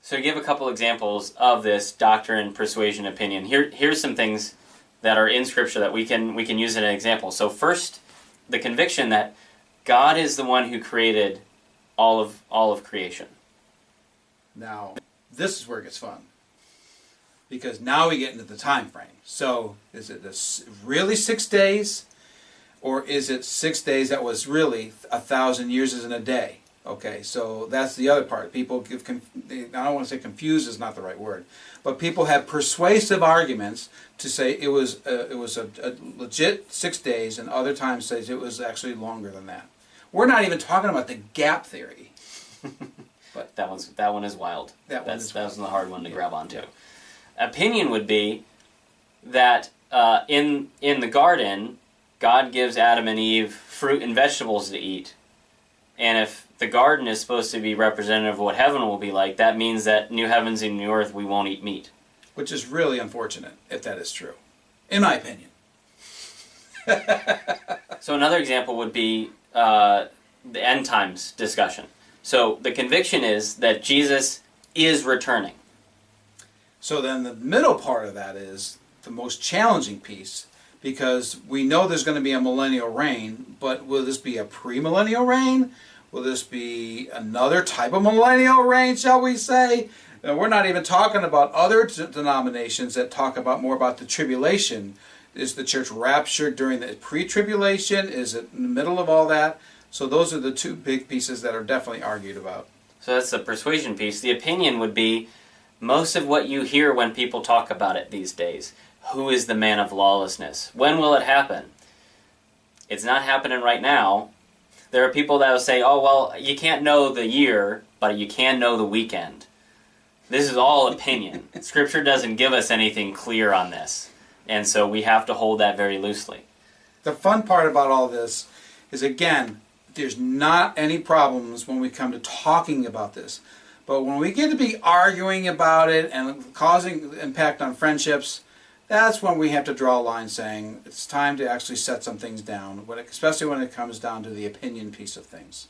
So to give a couple examples of this doctrine, persuasion, opinion, here's some things that are in Scripture that we can use as an example. So first, the conviction that God is the one who created all of creation. Now, this is where it gets fun, because now we get into the time frame. So, is it really 6 days, or is it 6 days that was really 1,000 years is in a day? Okay, so that's the other part. People I don't want to say confused is not the right word, but people have persuasive arguments to say it was a legit 6 days, and other times says it was actually longer than that. We're not even talking about the gap theory. But that one is wild. That was the hard one to grab onto. Yeah. Opinion would be that in the garden, God gives Adam and Eve fruit and vegetables to eat, and if the garden is supposed to be representative of what heaven will be like, that means that new heavens and new earth we won't eat meat. Which is really unfortunate, if that is true, in my opinion. So another example would be the end times discussion. So the conviction is that Jesus is returning. So then the middle part of that is the most challenging piece, because we know there's going to be a millennial reign, but will this be a premillennial reign? Will this be another type of millennial reign, shall we say? And we're not even talking about other denominations that talk about more about the tribulation. Is the church raptured during the pre-tribulation? Is it in the middle of all that? So those are the two big pieces that are definitely argued about. So that's the persuasion piece. The opinion would be most of what you hear when people talk about it these days. Who is the man of lawlessness? When will it happen? It's not happening right now. There are people that will say, oh, well, you can't know the year, but you can know the weekend. This is all opinion. Scripture doesn't give us anything clear on this. And so we have to hold that very loosely. The fun part about all this is, again, there's not any problems when we come to talking about this. But when we get to be arguing about it and causing impact on friendships, that's when we have to draw a line saying it's time to actually set some things down, especially when it comes down to the opinion piece of things.